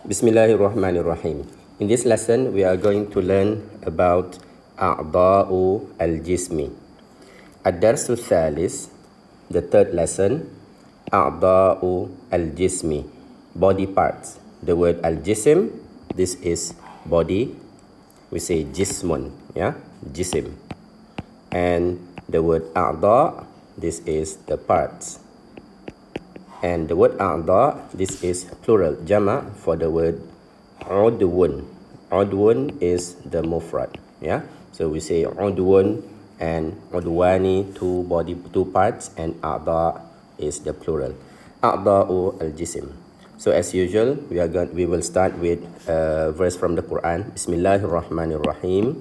Bismillahirrahmanirrahim. In this lesson, we are going to learn about أعضاء الجسم. الدرس الثالث, the third lesson, أعضاء الجسم, body parts. The word الجسم, this is body. We say جسم, yeah, جسم. And the word أعضاء, this is the parts. And the word أعضاء, this is plural, jama for the word عضو. عضو is the mufrad, yeah. So we say عضو and عضواني, two parts, and أعضاء is the plural. أعضاء الجسم. So as usual, we will start with a verse from the Quran. Bismillahirrahmanirrahim.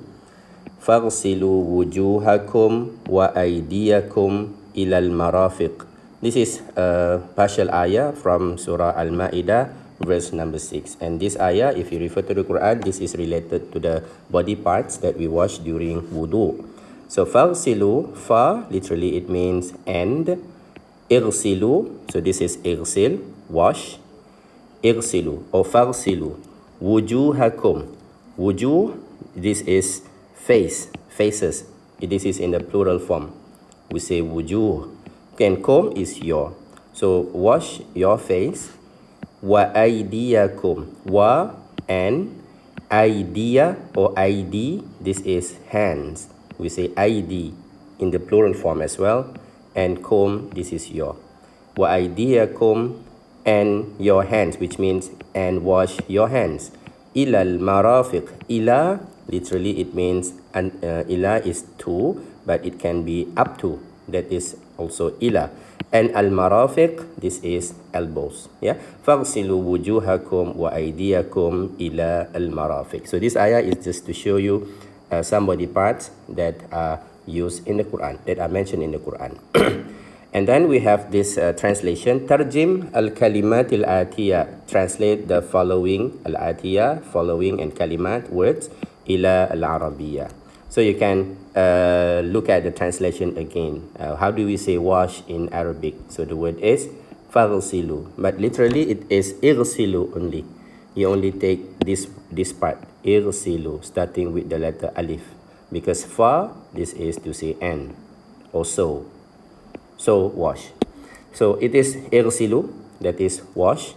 فَاغْسِلُوا وُجُوهَكُمْ وَأَيْدِيَكُمْ إِلَى الْمَرَافِقِ. This is a partial ayah from Surah Al-Ma'idah, verse number 6. And this ayah, if you refer to the Quran, this is related to the body parts that we wash during wudu. So, فَاغْسِلُوا, fa, literally it means and. إِغْسِلُوا, so this is إِغْسِل, wash. إِغْسِلُوا, or فَاغْسِلُوا. وُجُوهَكُمْ, wujuh, this is face, faces. This is in the plural form. We say wujuh. And kum is your. So wash your face. Wa aydiyakum. Wa and aydiya or ID. This is hands. We say ID in the plural form as well. And kum, this is your. Wa aydiyakum, and your hands, which means and wash your hands. Ilal marafiq. Ila, literally it means ila is to, but it can be up to. That is also ila. And al-marafiq, this is elbows. Yeah. فَاغْسِلُوا وُجُوهَكُمْ وَأَيْدِيَكُمْ إِلَى الْمَرَافِقِ. So this ayah is just to show you some body parts that are used in the Quran, that are mentioned in the Quran. And then we have this translation. Tarjim al-kalimat al-atiyah. Translate the following, al-atiyah, following, and kalimat, words, ila al-arabiyah. So you can look at the translation again. How do we say wash in Arabic? So the word is faghsilu, but literally it is ighsilu only. You only take this part, ighsilu, starting with the letter alif, because fa, this is to say and or so. So wash. So it is ighsilu, that is wash.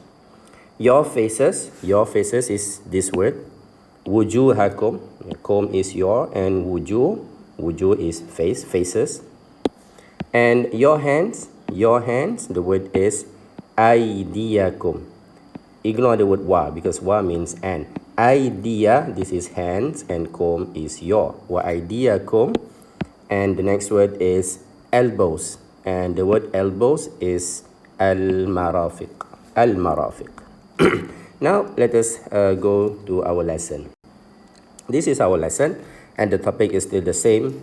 Your faces is this word. Wujuhakum, kum is your, and wujuh is face, faces. And your hands, the word is aydiyakum. Ignore the word wa, because wa means and. Aydiya, this is hands, and kum is your. Wa aydiyakum. And the next word is elbows, and the word elbows is al-marafiq. Al-marafiq. Now, let us go to our lesson. This is our lesson, and the topic is still the same.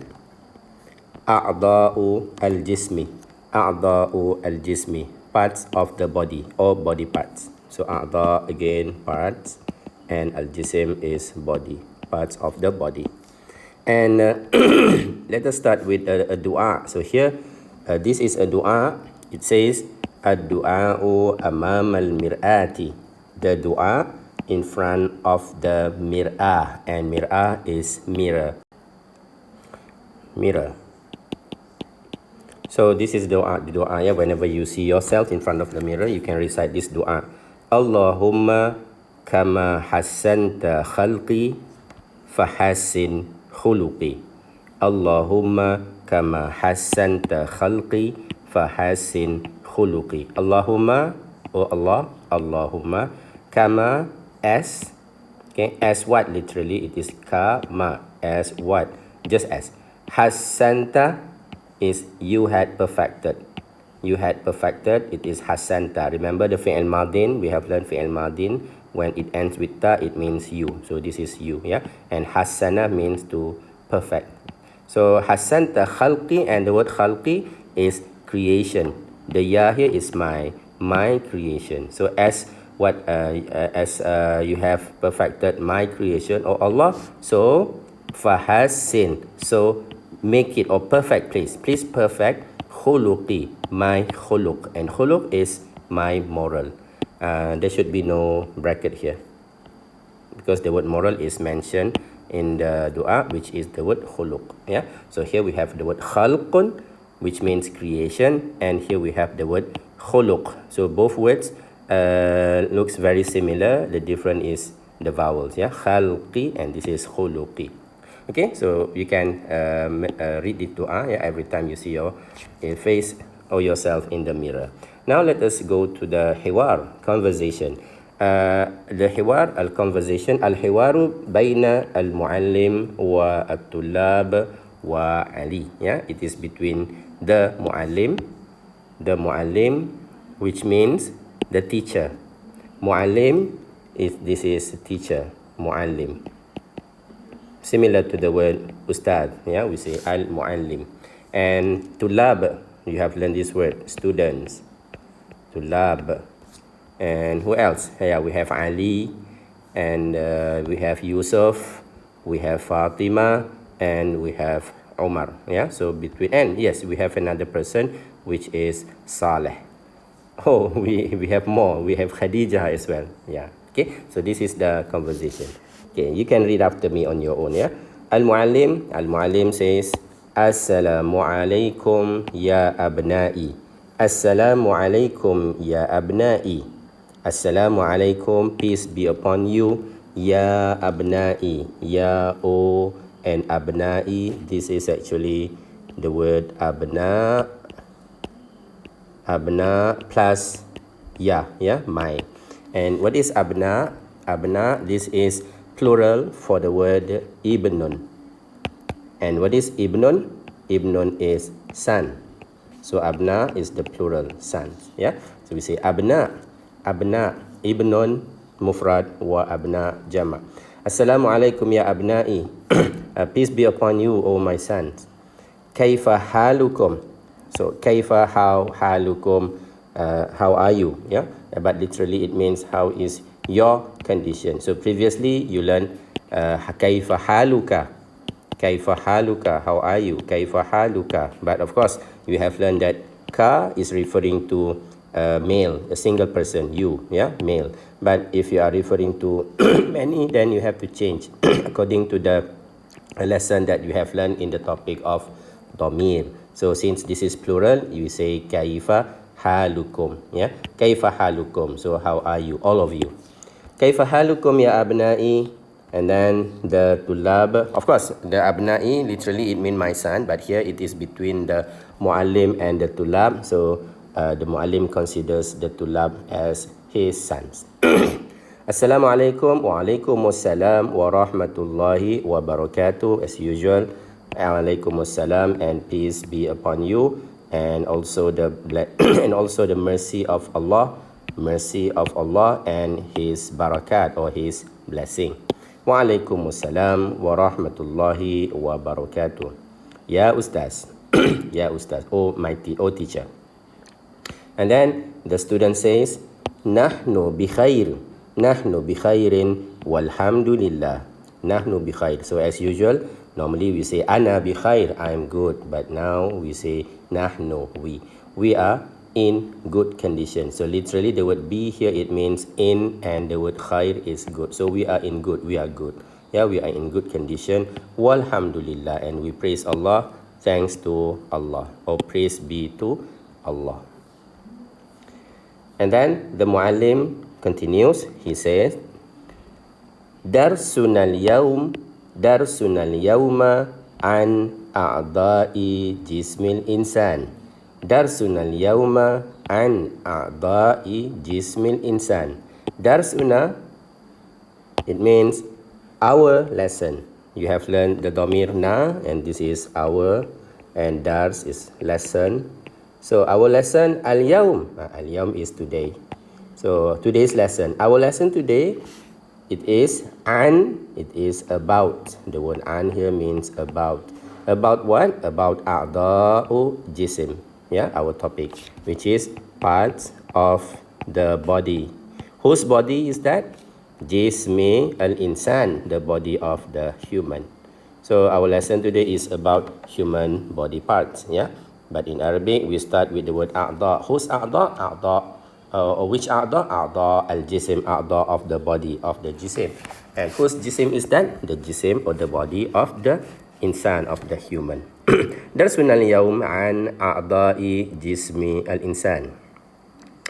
أعضاء الجسم. أعضاء الجسم, parts of the body, or body parts. So, أعضاء, again, parts, and الجسم is body, parts of the body. And let us start with a dua. So here, this is a dua. It says, الدعاء أمام المرآة. The dua in front of the mir'ah, and mir'ah is mirror. Mirror. So this is the dua, yeah. Whenever you see yourself in front of the mirror, you can recite this dua. Allahumma kama hassanta khalqi fahassin khuluqi. Allahumma kama hassanta khalqi fahassin khuluqi. Allahumma, oh Allah, Allahumma, kama, as, okay, as what? Literally it is kama, as what, just as. Hasanta is you had perfected. You had perfected, it is hasanta. Remember the fi'al madin, we have learned fi'al madin, when it ends with ta, it means you. So this is you, yeah. And hasana means to perfect. So hasanta khalqi, and the word khalqi is creation. The ya here is my creation. So as what you have perfected my creation, or Allah, so fahassin, so make it, or perfect, please perfect khuluqi, my khuluq, and khuluq is my moral. There should be no bracket here, because the word moral is mentioned in the dua, which is the word khuluq. Yeah, so here we have the word khalqun, which means creation, and here we have the word khuluq. So both words looks very similar. The difference is the vowels. Yeah, khalqi, and this is khuluqi. Okay, so you can read the dua, yeah, every time you see your face or yourself in the mirror. Now let us go to the hiwar, conversation. The hiwar, al-conversation, al-hiwaru bayna al-muallim wa at-tullab wa Ali. Yeah, it is between the muallim, which means the teacher. Muallim this is teacher, muallim. Similar to the word ustad, yeah, we say al-muallim. And tulab, you have learned this word, students, tulab. And who else? Yeah, we have Ali, and we have Yusuf, we have Fatima, and we have Omar. Yeah, so between, and yes, we have another person, which is Saleh. Oh, we have more. We have Khadijah as well. Yeah, okay, so this is the conversation. Okay, you can read after me on your own. Yeah, Al-Muallim says, Assalamu alaikum ya abna'i. Assalamu alaikum ya abna'i. Assalamu alaikum, peace be upon you. Ya abna'i, ya o and abna'i. This is actually the word abna plus ya, yeah, my. And what is abna? Abna, this is plural for the word ibnun. And what is ibnun? Ibnun is son. So abna is the plural, sons. Yeah, so we say abna, ibnun mufrad wa abna jama. Assalamu alaikum ya abna'i. Peace be upon you, O my sons. Kaifa halukum. So kaifa, how, halukum, how are you? Yeah, but literally it means how is your condition. So previously you learned kaifa haluka. Kaifa haluka, how are you? Kaifa haluka. But of course you have learned that ka is referring to male, a single person, you, yeah, male. But if you are referring to many, then you have to change according to the lesson that you have learned in the topic of dhamir. So since this is plural, you say kaifa halukum. Yeah, kaifa halukum. So how are you, all of you? Kaifa halukum ya abna'i. And then the tulab, of course the abna'i literally it means my son, but here it is between the muallim and the tulab. So the muallim considers the tulab as his sons. Assalamu alaikum wa alaikumussalam wa rahmatullahi wa barakatuh. As usual, alaikumussalam and peace be upon you, and also the mercy of Allah and his barakat or his blessing. Wa alaikumussalam wa rahmatullahi wa barakatuh. Ya Ustaz, Ya Ustaz, oh mighty, oh teacher. And then the student says, Nahnu bi khairin walhamdulillah. Nahnu bi khair. So as usual, normally we say ana bi khair, I am good. But now we say nahnu, we are in good condition. So literally the word be here, it means in, and the word khair is good. So we are in good, we are good. Yeah, we are in good condition. Walhamdulillah, and we praise Allah, thanks to Allah, or praise be to Allah. And then the muallim continues, he says, Darsuna al-yawma an a'da'i jismil insan. Darsuna al-yawma an a'da'i jismil insan. Darsuna, it means our lesson. You have learned the dhamir na, and this is our, and dars is lesson. So our lesson al-yawm. Al-yawm is today. So today's lesson, our lesson today, it is an, it is about. The word an here means about. About what? About a'da'u jism. Yeah, our topic, which is parts of the body. Whose body is that? Jismi al-insan, the body of the human. So our lesson today is about human body parts. Yeah, but in Arabic we start with the word a'da. Whose a'da? A'da or which أعضاء? أعضاء الجسم, أعضاء of the body of the جسم. And whose جسم is that? The جسم or the body of the إنسان, of the human. درسنا اليوم عن أعضاء جسم الإنسان.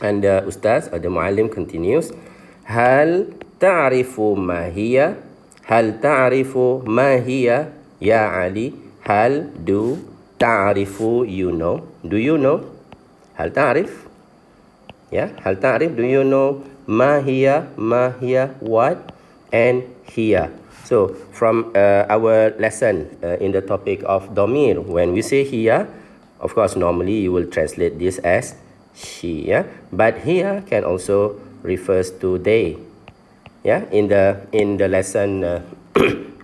And the Ustaz or the Muallim continues, هل تعرف ما هي؟ هل تعرف ما هي يا علي؟ هل do تعرف you know? Do you know? هل تعرف? Yeah, هل تعرف? Do you know? ما هي? ما هي? What? And here. So from our lesson in the topic of domir, when we say here, of course normally you will translate this as she, yeah, but here can also refers to they. Yeah, in the lesson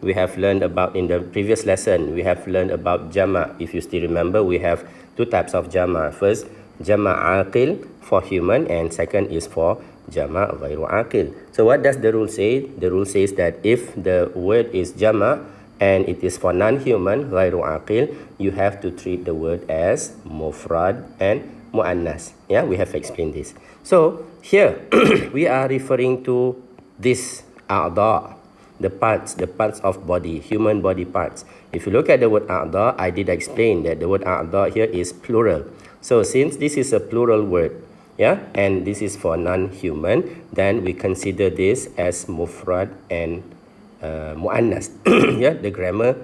we have learned about, in the previous lesson we have learned about jama'. If you still remember, we have two types of jama'. First, jama' aqil for human, and second is for jama' ghairu aqil. So what does the rule say? The rule says that if the word is jama' and it is for non-human ghairu aqil, you have to treat the word as mufrad and mu'annas. Yeah, we have explained this. So here we are referring to this أعضاء, the parts of body, human body parts. If you look at the word أعضاء, I did explain that the word أعضاء here is plural. So since this is a plural word, yeah, and this is for non-human, then we consider this as mufrad and mu'annas. Yeah, the grammar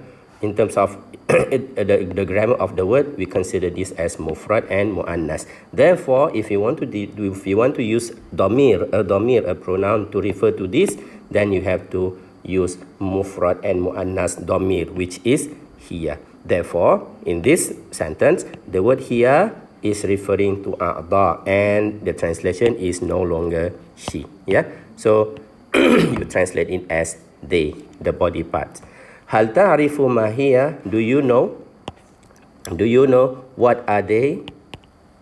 in terms of the grammar of the word, we consider this as mufrad and mu'annas. Therefore, if you want to use domir, a pronoun to refer to this, then you have to use mufrad and mu'annas domir, which is here. Therefore, in this sentence, the word here is referring to أعضاء, and the translation is no longer she. Yeah, so you translate it as they, the body parts. هل تعرف ما هي? Do you know? Do you know what are they?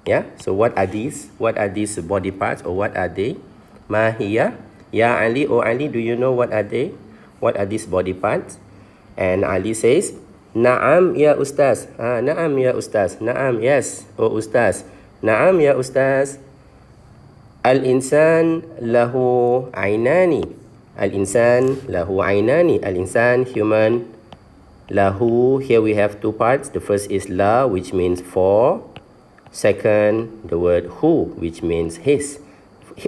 Yeah, so what are these? What are these body parts, or what are they? ما هي? Ya Ali, oh Ali, do you know what are they? What are these body parts? And Ali says, Naam ya Ustaz. Naam ya Ustaz. Naam, yes, oh Ustaz. Naam ya Ustaz. Al-insan lahu aynani. Al-insan lahu aynani. Al-insan, human. Lahu, here we have two parts. The first is la, which means for. Second, the word hu, which means his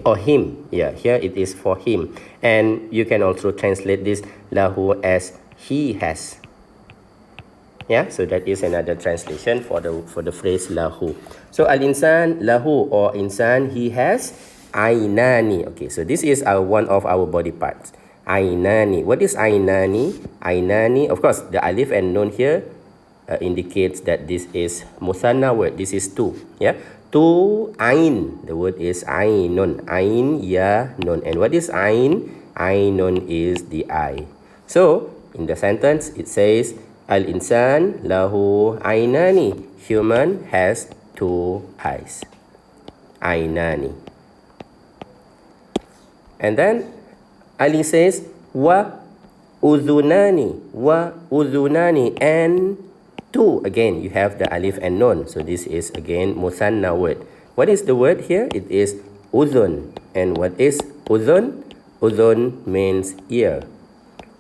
or him. Yeah, here it is for him. And you can also translate this lahu as he has. Yeah, so that is another translation for the phrase lahu. So al-insan lahu, or insan, he has aynani. Okay, so this is one of our body parts. Aynani. What is aynani? Aynani, of course, the alif and nun here indicates that this is muthanna word. This is two. Yeah, two ain. The word is ainun. Ain ya nun. And what is ain? Ainun is the eye. So in the sentence it says al-insan lahu aynani. Human has two eyes. Aynani. And then Ali says wa udhunani. Wa udhunani. And two, again you have the alif and nun. So this is again muthanna word. What is the word here? It is udhun. And what is udhun? Udhun means ear.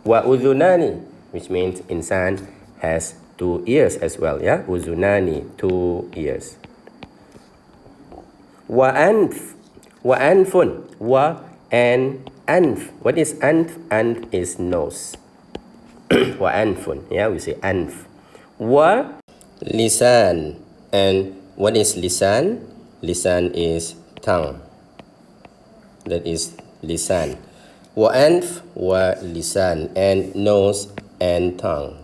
Wa udhunani, which means insan has two ears as well. Yeah, udhunani, two ears. Wa anf. Wa anfun. Wa and anf. What is anf? Anf is nose. Wa anfun. Yeah, we say anf. Wa lisan. And what is lisan? Lisan is tongue. That is lisan. Wa anf wa lisan, and nose and tongue.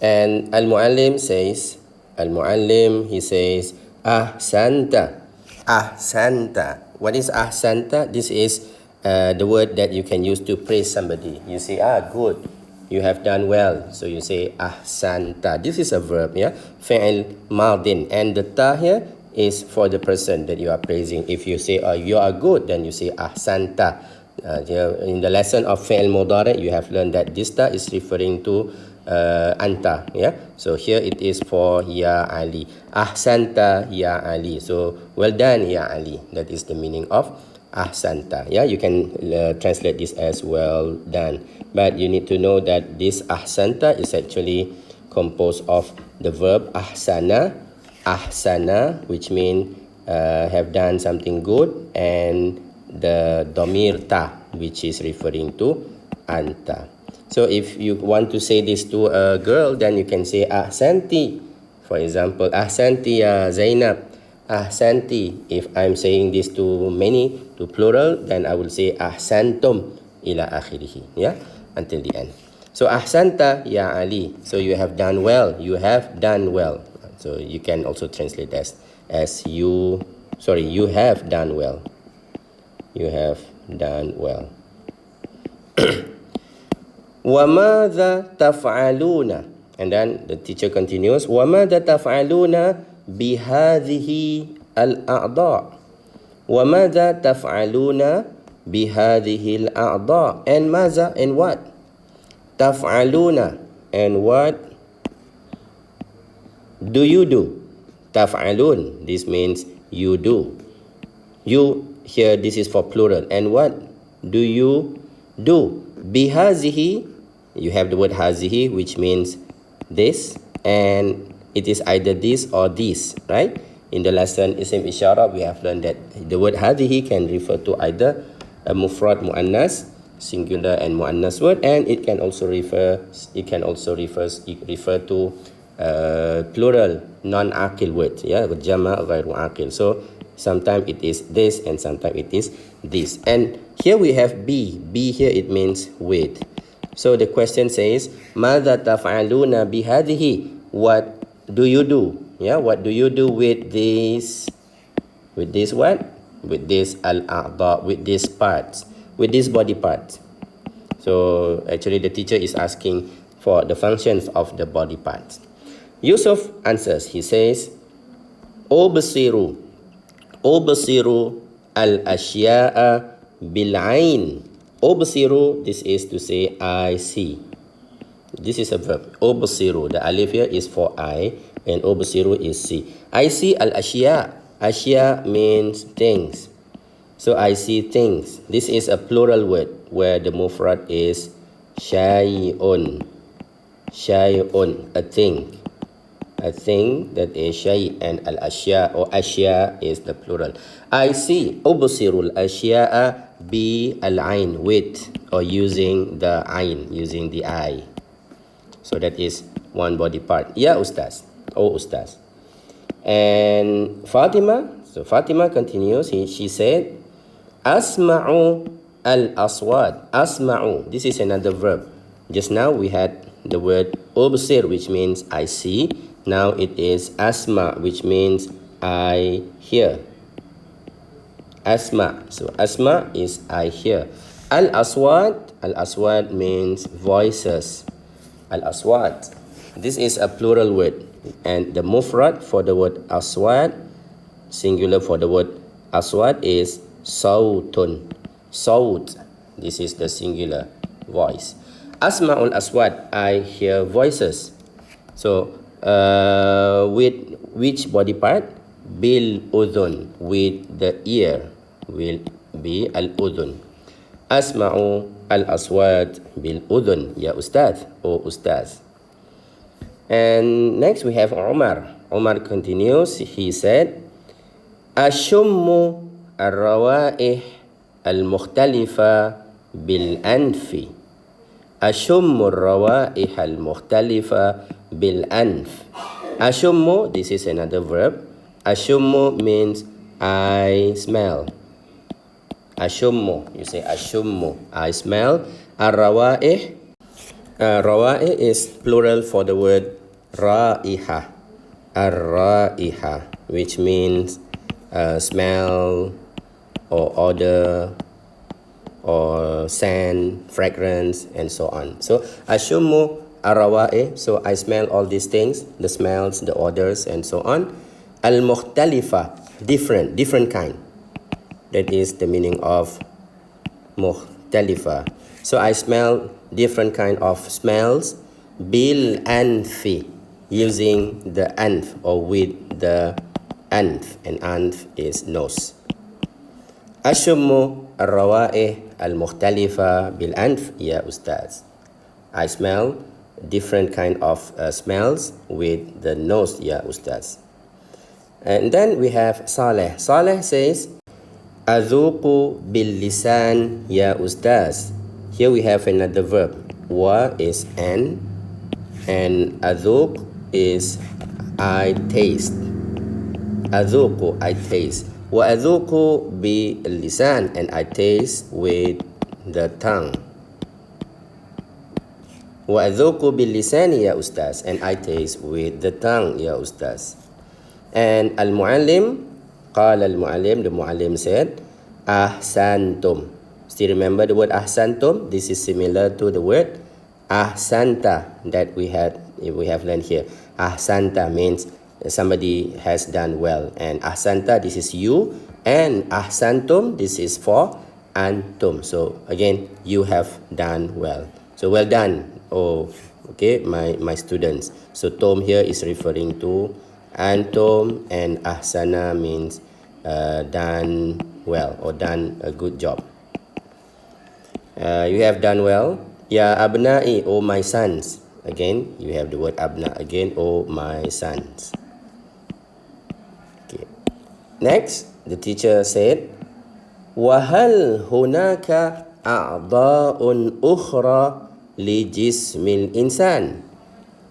And al-muallim says, he says ahsanta. Ahsanta. What is ahsanta? This is the word that you can use to praise somebody. You say, good, you have done well. So you say ahsanta. This is a verb, yeah? Fi'l madin. And the ta here is for the person that you are praising. If you say, you are good, then you say ahsanta. In the lesson of fi'l mudari, you have learned that this ta is referring to anta. Yeah. So here it is for ya Ali. Ahsanta ya Ali. So well done ya Ali. That is the meaning of ahsanta. Yeah. You can translate this as well done. But you need to know that this ahsanta is actually composed of the verb ahsana, which means have done something good, and the domir ta, which is referring to anta. So if you want to say this to a girl, then you can say ahsanti. For example, ahsanti ya Zainab. Ahsanti. If I'm saying this to many, to plural, then I will say ahsantum ila akhirih. Yeah, until the end. So ahsanta ya Ali. So you have done well. You have done well. So you can also translate as you have done well. You have done well. وَمَاذَا تَفْعَلُونَ? And then the teacher continues, وَمَاذَا تَفْعَلُونَ بِهَذِهِ الْأَعْضَاء? وَمَاذَا تَفْعَلُونَ بِهَذِهِ الْأَعْضَاء? And ماذا, and what? تَفْعَلُونَ, and what do you do? تَفْعَلُون, this means you do. You, here this is for plural. And what do you do? Bihazihi, you have the word hazihi, which means this, and it is either this or this, right? In the lesson Ism Ishara, we have learned that the word hazihi can refer to either a mufrad muannas, singular and muannas word, and it can also refer to plural non-aqil word, yeah, jama' ghairu aqil. So sometimes it is this and sometimes it is this. And here we have be. Be here it means with. So the question says, ماذا تفعلون بهذه? What do you do? Yeah, what do you do with this? With this what? With this al-a'da, with these parts, with these body parts. So actually the teacher is asking for the functions of the body parts. Yusuf answers. He says, Ubsiru al-ashya'a bil-ain. Ubsiru, this is to say I see. This is a verb. Ubsiru, the alif here is for I, and ubsiru is see. I see al-ashya'. Ashya means things. So I see things. This is a plural word where the mufrad is shay'un. Shay'un, a thing. A thing that is shay, and al-ashya or ashya is the plural. I see. Ubsirul ashya'a bi al-ain, with or using the ain, using the eye. So that is one body part. Ya Ustaz. Oh Ustaz. And Fatima, so Fatima continues. She said, Asma'u al-aswad. Asma'u. This is another verb. Just now we had the word ubsir, which means I see. Now it is asma, which means I hear. Asma. So asma is I hear. Al-aswad means voices. Al-aswad. This is a plural word. And the mufrad for the word aswad, singular for the word aswad, is sawtun. Sawt. This is the singular voice. Asma'ul aswad, I hear voices. So with which body part? Bil udhun, with the ear, will be al udhun. Asma'u al aswad bil udhun. Ya Ustaz, oh Ustaz. And next we have Umar. Umar continues. He said, Ashummu al-rawa'ih al-mukhtalifa bil-anfi. Ashummu al-rawa'ih al-mukhtalifa bil-anf. Ashummu, this is another verb. Ashummu means I smell. Ashummu, you say ashummu, I smell. Al-rawa'ih, rawa'ih is plural for the word ra'iha. Ar-ra'iha, which means smell or odor or scent, fragrance, and so on. So ashummu ar-rawa'i, so I smell all these things, the smells, the odors, and so on. Al-mukhtalifa, different kind. That is the meaning of mukhtalifa. So I smell different kind of smells bil anfi, using the anf or with the anf, and anf is nose. أشم الروائح المختلفة بالأنف يا أستاذ. I smell different kind of smells with the nose يا أستاذ. And then we have Saleh. Saleh says أذوق باللسان يا أستاذ. Here we have another verb. Wa is and أذوق is I taste. أذوق I taste. وأذوق باللسان, and I taste with the tongue. وأذوق باللسان يا أستاذ, and I taste with the tongue يا أستاذ. And المعلم قال المعلم, the معلم said أحسنتم. Still remember the word أحسنتم? This is similar to the word أحسنت that we have learned here. أحسنت means somebody has done well, and ahsanta, this is you, and ahsantum, this is for antum. So again, you have done well. So well done, okay, my students. So tom here is referring to antum, and ahsana means done well or done a good job. You have done well. Ya abna'i, oh my sons. Again, you have the word abna again, oh my sons. Next, the teacher said, وَهَلْ هُنَاكَ أَعْضَاءٌ أُخْرَى لِجِسْمِ الْإِنسَانِ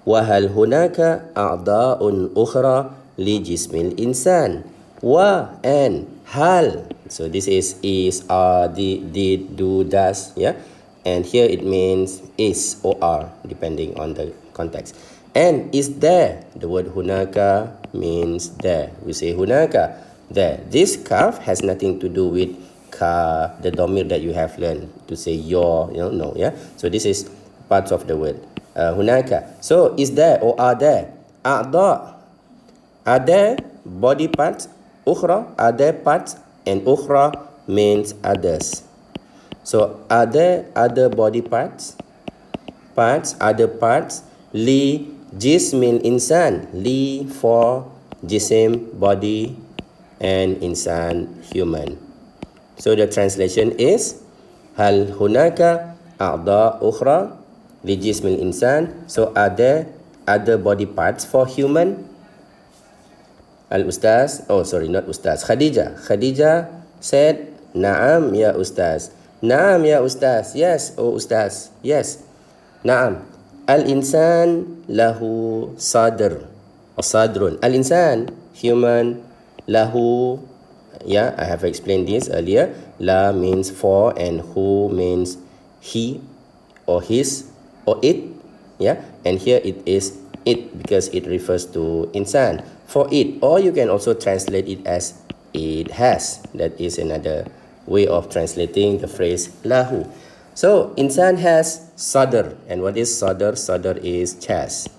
وَهَلْ هُنَاكَ أَعْضَاءٌ أُخْرَى لِجِسْمِ الْإِنسَانِ Wa and hal. So this is, are, did, do, does, yeah? And here it means is or are, depending on the context. And is there, the word hunaka means there. We say hunaka, there. This kaf has nothing to do with ka, the domir that you have learned to say your, no, yeah. So this is parts of the word hunaka. So is there or are there? A'da, are there body parts? Ukhra, are there parts? And ukhra means others. So are there other body parts? Other parts. Li jismin insan, li for jisim, body, and insan, human. So the translation is hal hunaka a'da ukhra li jismil insan. So are there other body parts for human? Al ustaz, oh sorry, not ustaz, Khadijah said na'am ya ustaz. Na'am ya ustaz, yes, oh ustaz, yes. Na'am. Al insan lahu sadr or sadrun. Al insan, human, lahu, yeah, I have explained this earlier. La means for, and hu means he or his or it, yeah. And here it is it because it refers to insan, for it. Or you can also translate it as it has. That is another way of translating the phrase lahu. So insan has sadr, and what is sadr? Sadr is chest.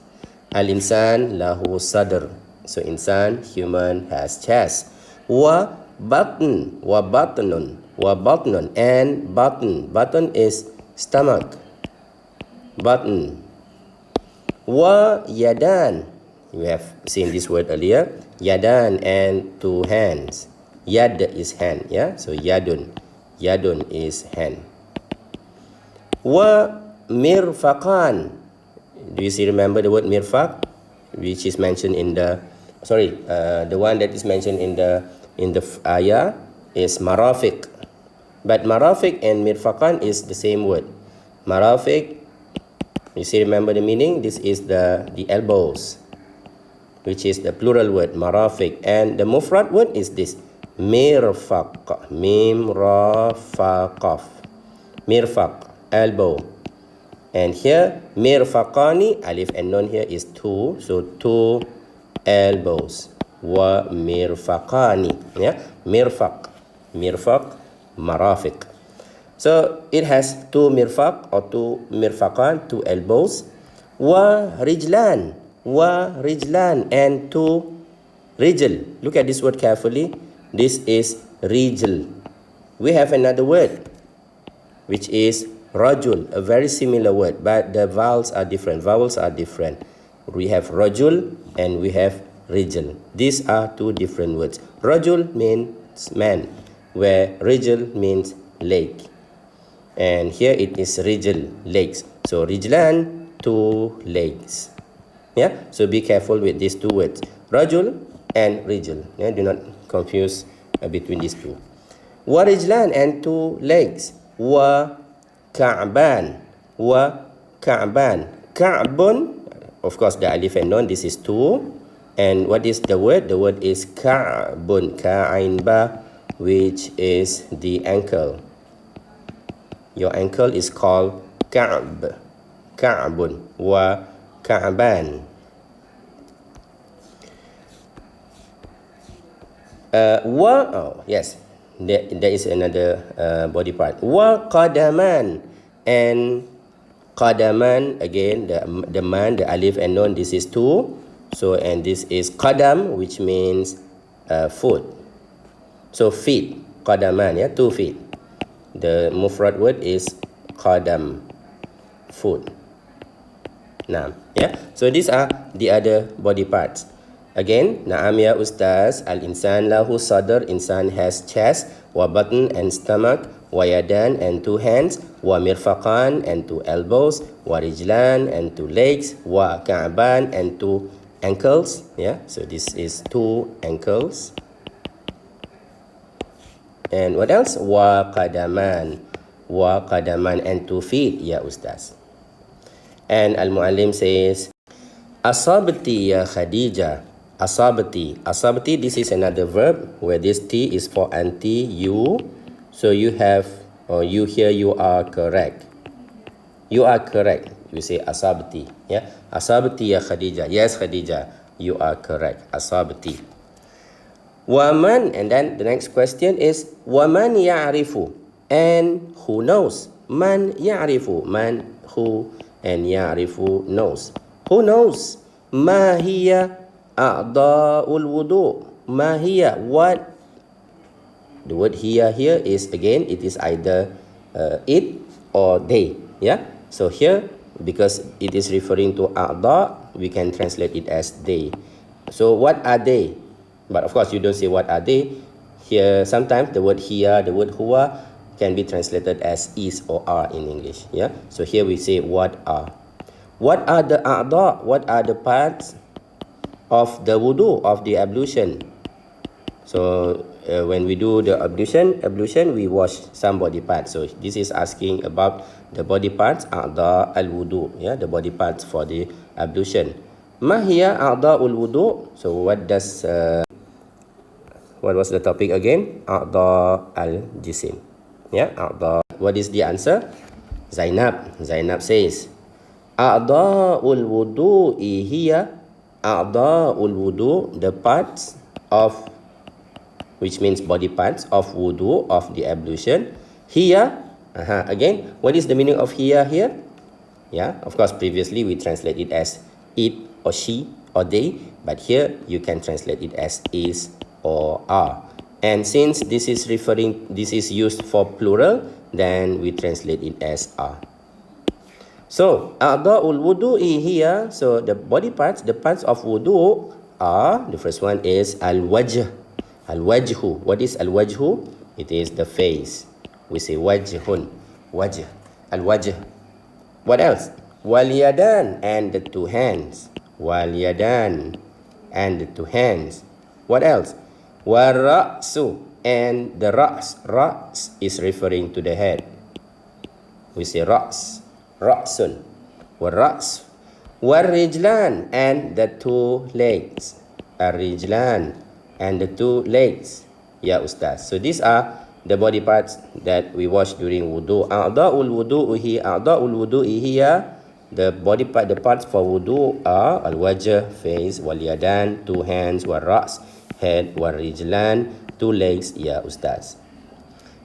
Al insan lahu sadr. So insan, human, has chest. Wa batn, wa batnun, and batn is stomach. Batn. Wa yadan, we have seen this word earlier. Yadan, and two hands. Yad is hand, yeah. So yadun is hand. Wa mirfaqan. Do you remember the word mirfaq, which is mentioned in the the one that is mentioned in the ayah is marafiq. But marafiq and mirfaqan is the same word. Marafiq, you remember the meaning? This is the elbows, which is the plural word marafiq, and the mufrad word is this mirfaq. Mim ra fa qaf. Mirfaq, elbow. And here mirfaqani, alif and nun here is two, so two elbows. Wa mirfaqani, yeah. Mirfaq, marafiq. So it has two mirfaq or two mirfaqan, two elbows. Wa rijlan, and two rijl. Look at this word carefully. This is rijl. We have another word which is Rajul, a very similar word, but the vowels are different. We have rajul and we have rijal. These are two different words. Rajul means man, where rijal means leg. And here it is rijal, legs. So rijlan, two legs. Yeah, so be careful with these two words, rajul and rijal. Yeah, do not confuse between these two. Wa rijlan, and two legs. Wa ka'ban, ka'bun, of course the alif and nun, this is two. And what is the word? The word is ka'bun, ka'ain ba, which is the ankle. Your ankle is called ka'b, ka'bun, wa ka'ban. Yes, there is another body part. Wa qadaman, and qadaman, again the man, the alif and nun, this is two. So, and this is qadam, which means foot. So feet, qadaman, yeah, 2 feet. The mufrad word is qadam, foot. Nah, yeah. So these are the other body parts. Again, na'am ya ustaz, al-insan lahu sadr, insan has chest, wa batn and stomach, wa yadan and 2 hands, wa mirfaqan and 2 elbows, wa rijlan and 2 legs, wa ka'ban and 2 ankles. Yeah, so this is 2 ankles. And what else? Wa qadaman and 2 feet, ya ustaz. And al-muallim says, asabti ya Khadija. Asabti, this is another verb where this T is for anti, you. So you have, or you here, you are correct. You are correct. You say asabti. Yeah, asabti ya Khadija. Yes, Khadija, you are correct. Asabti. Waman, and then the next question is waman ya'rifu, and who knows? Man ya'rifu, man who, and ya'rifu knows. Who knows? Ma hiya a'da'ul wudu. Ma hiya, what? The word hiya here is, again, it is either it or they. Yeah, so here, because it is referring to a'da', we can translate it as they. So what are they? But of course you don't say what are they. Here sometimes the word hiya, the word huwa can be translated as is or are in English. Yeah, so here we say what are. What are the a'da'? What are the parts of the wudu, of the ablution? So when we do the ablution, we wash some body parts. So this is asking about the body parts, a'da' al-wudu. Yeah, the body parts for the ablution. Ma hiya a'da'ul wudu? So what does what was the topic again? A'da' al-jisim. Yeah, a'da'. What is the answer? Zainab says, a'da'ul wudu'i hiya, a'da'ul wudu', the parts of, which means body parts of wudu, of the ablution. Hiya, again, what is the meaning of hiya here? Yeah, of course previously we translate it as it or she or they, but here you can translate it as is or are. And since this is used for plural, then we translate it as are. So a'da'ul wudu'i hiya, so the body parts, the parts of wudu are, the first one is al-wajh. Al-wajhu. What is al-wajhu? It is the face. We say wajhun, wajh, al-wajh. What else? Wal-yadan, and the 2 hands. Wal-yadan, and the 2 hands. What else? Wal-ra'su, and the ra's. Ra's is referring to the head. We say ra's, ra'sun. Wal-ra's. Wal-rijlan, and the 2 legs. Al-rijlan, and the 2 legs. Ya Ustaz. So these are the body parts that we wash during wudu. A'da'ul wudu'i hiya, the body part, the parts for wudu are al-wajh, face, wal-yadan, 2 hands, wal-ra's, head, wal-rijlan, 2 legs, ya Ustaz.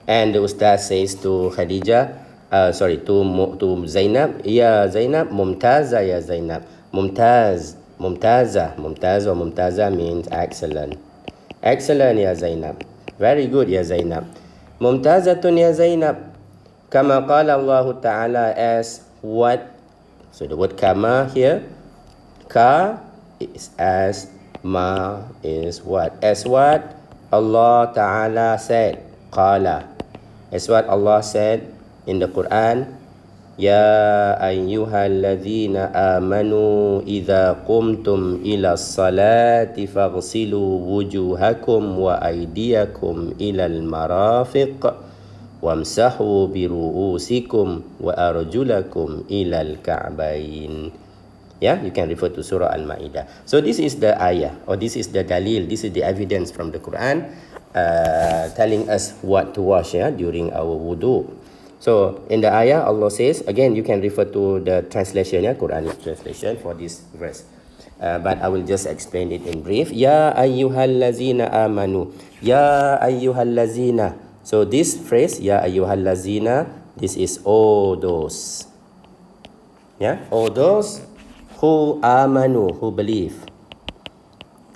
And the Ustaz says to Khadija, to Zainab, ya Zainab, mumtaza ya Zainab. Mumtaza or mumtaza means excellent. Excellent ya Zainab. Very good ya Zainab. Mumtazatun ya Zainab. Kama qala Allah Ta'ala, as what, so the word kama here, ka is as, ma is what, as what Allah Ta'ala said, qala, as what Allah said in the Quran, Ya ayyuhalladzina amanu idza qumtum ila salati faghsilu wujuhakum wa aydiyakum ilal marafiq wamsahu biru'usikum wa arjulakum ilal ka'bain. Yeah, you can refer to Surah Al-Ma'idah. So this is the ayah, or this is the dalil, this is the evidence from the Quran telling us what to wash, yeah, during our wudu. So in the ayah, Allah says, again, you can refer to the translation, yeah, Quranic translation for this verse. But I will just explain it in brief. Ya ayyuhallazina amanu. Ya ayyuhallazina. So this phrase, Ya ayyuhallazina, this is all those. Yeah, all those who amanu, who believe.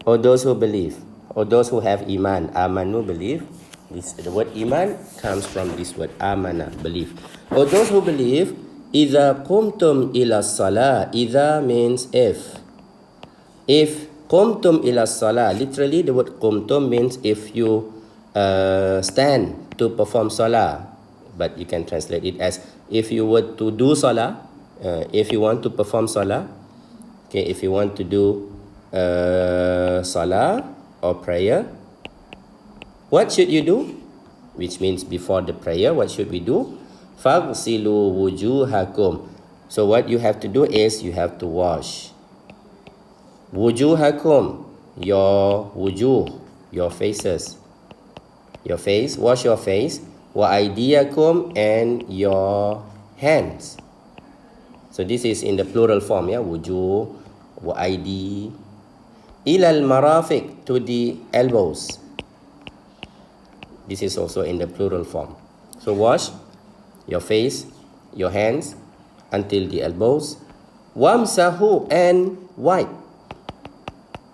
All those who believe. All those who have iman. Amanu, believe. The word iman comes from this word amana, believe. Or those who believe, idza qumtum ila salah. Idza means if. If qumtum ila salah, literally the word qumtum means if you stand to perform salah. But you can translate it as if you were to do salah, if you want to perform salah. Okay, if you want to do salah or prayer, what should you do? Which means before the prayer, what should we do? Faghsilu wujuhakum. So what you have to do is you have to wash. Wujuhakum, your wujuh, your faces. Your face, wash your face. Wa aydiyakum, and your hands. So this is in the plural form, yeah? Wujuh, wa aydi. Ilal marafiq, to the elbows. This is also in the plural form. So wash your face, your hands until the elbows. Wamsahu, and wipe.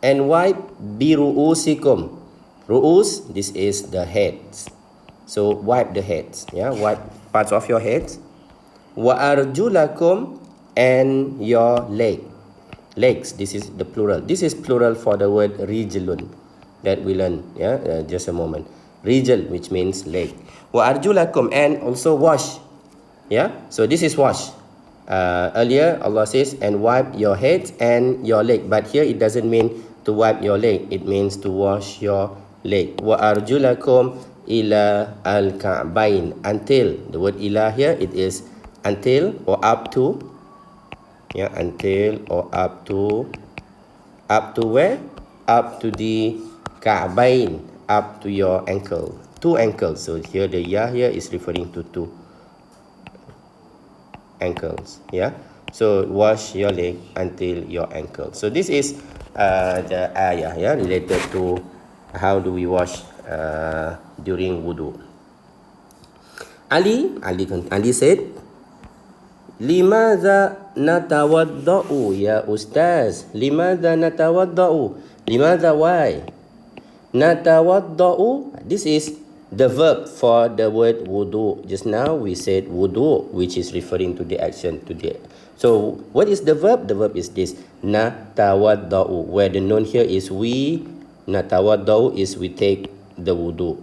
And wipe biru'usikum. Ru'us, this is the heads. So wipe the heads. Yeah, wipe parts of your heads. Wa arjulakum, and your legs. This is the plural. This is plural for the word rijlun that we learn. Yeah, just a moment. Rijal, which means leg. Wa arjulakum, and also wash. Yeah, so this is wash. Earlier Allah says, and wipe your head and your leg. But here it doesn't mean to wipe your leg. It means to wash your leg. Wa arjulakum ila al-ka'bain. Until, the word ila here, it is until or up to. Yeah, until or up to. Up to where? Up to the ka'bain. Up to your ankle. Two ankles. So here the ya here is referring to two ankles. Yeah. So wash your leg until your ankle. So this is the ayah, yeah, related to how do we wash during wudu. Ali said, Limadha natawadda'u ya ustaz? Limadha natawadda'u? Limadha, why? Natawadda'u, this is the verb for the word wudu. Just now we said wudu, which is referring to the action, to the. So what is the verb? The verb is this, natawadda'u, where the noun here is we. Natawadda'u is we take the wudu.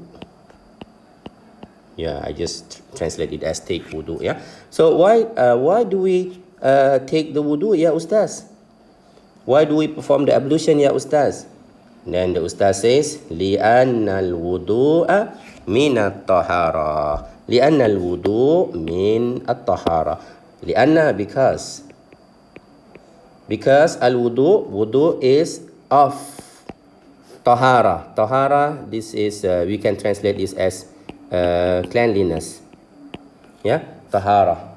Yeah, I just translate it as take wudu. Yeah. So why do we take the wudu, ya ustaz? Why do we perform the ablution, ya ustaz? Then the ustaz says, li'annal wudu'a min at-tahara. Li'annal wudu' min at-tahara. Li'anna, because wudu is of tahara. Tahara, this is, we can translate this as cleanliness. Yeah, tahara.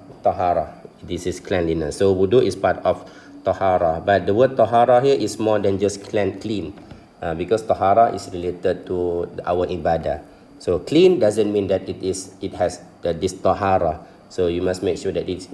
This is cleanliness. So wudu is part of tahara. But the word tahara here is more than just clean. Because tahara is related to our ibadah. So clean doesn't mean that it has this tahara. So you must make sure that it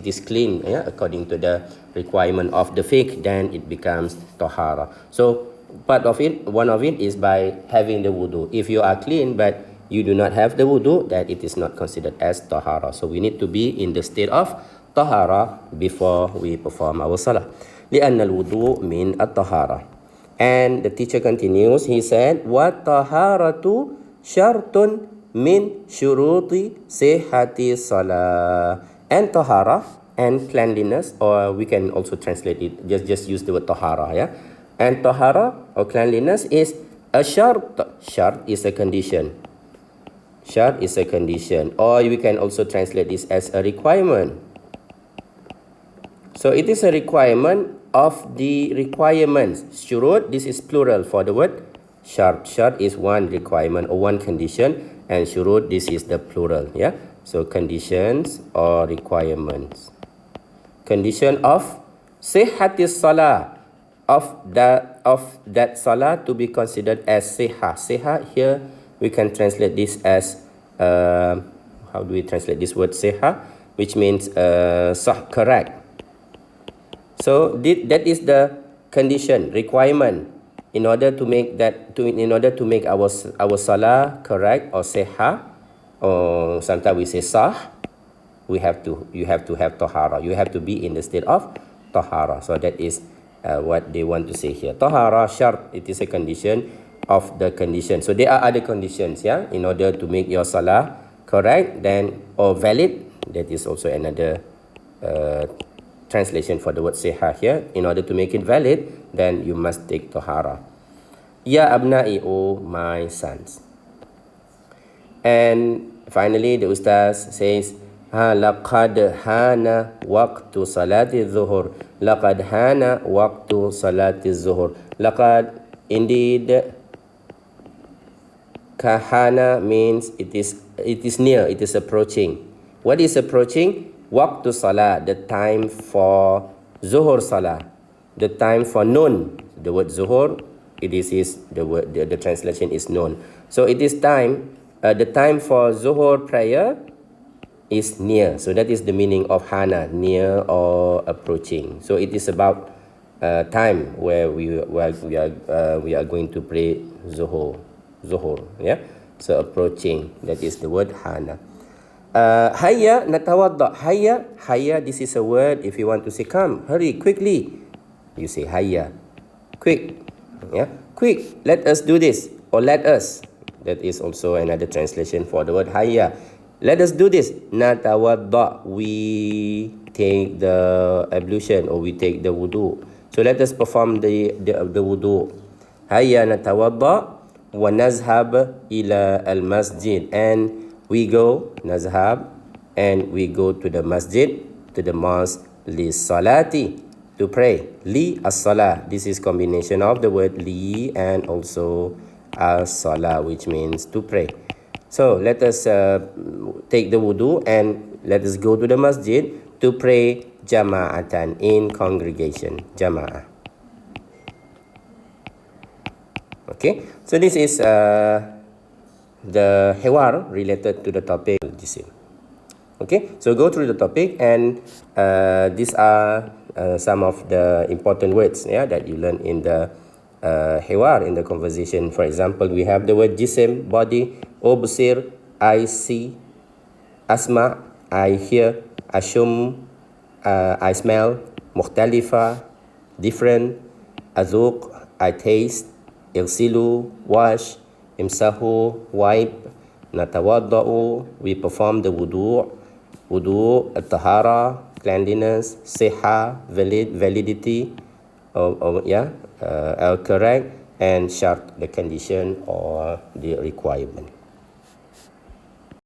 is clean, yeah, according to the requirement of the fiqh, then it becomes tahara. So part of it, one of it is by having the wudu. If you are clean but you do not have the wudu, that it is not considered as tahara. So we need to be in the state of tahara before we perform our salah. لأن الوضوء من الطهارة. And the teacher continues, he said, وَالطَّهَارَةُ شَرْطٌ مِنْ شُرُوطِ صِحَّةِ الصَّلَاةِ. And tahara and cleanliness, or we can also translate it, just use the word tahara, yeah? And tahara or cleanliness is a shart. Shart is a condition. Shart is a condition. Or we can also translate this as a requirement. So it is a requirement of the requirements. Shurut, this is plural for the word shart. Shart is one requirement or one condition, and shurut, this is the plural, yeah? So conditions or requirements. Condition of sihhatis salah, of that salah to be considered as sihha. Sihha here we can translate this as how do we translate this word sihha, which means correct. So that is the condition, requirement, in order to make our salah correct or sihha, or sometimes we say sah. You have to have tahara. You have to be in the state of tahara. So that is what they want to say here. Tahara shart, it is a condition of the condition. So there are other conditions, yeah, in order to make your salah correct, then or valid. That is also another translation for the word sihha here. In order to make it valid, then you must take tahara. Ya abna'i, O my sons. And finally, the Ustaz says, laqad hana waqtu salati zuhur. Laqad hana waqtu salati zuhur. Laqad, indeed, kahana means it is near, it is approaching. What is approaching? Waqtu salah, the time for zuhur salah, the time for noon. The word zuhur, it is the word, the translation is noon. So it is time, the time for zuhur prayer is near. So that is the meaning of hana, near or approaching. So it is about time where we are going to pray zuhur, yeah. So approaching, that is the word hana. Hayya natawadda. Hayya, this is a word if you want to say come, hurry, quickly, you say hayya, quick, yeah, quick, let us do this, or let us. That is also another translation for the word hayya. Let us do this. Natawadda, we take the ablution, or we take the wudu. So let us perform the wudu. Hayya natawadda wa nazhab ila al masjid, and we go, nazhab, and we go to the masjid, to the mosque, li salati, to pray. Li as-salah, this is combination of the word li and also as-salah, which means to pray. So let us take the wudu and let us go to the masjid to pray jama'atan, in congregation, jama'ah. Okay, so this is the hiwar related to the topic al-jism. Okay, so go through the topic, and these are some of the important words, yeah, that you learn in the hiwar, in the conversation. For example, we have the word jism, body, obsir, I see, asma, I hear, ashum, I smell, mukhtalifa, different, azuq, I taste, irsilu, wash, imsahu, wipe, natawadda'u, we perform the wudu, at-tahara, cleanliness, sihha, validity, correct, and shart, the condition or the requirement.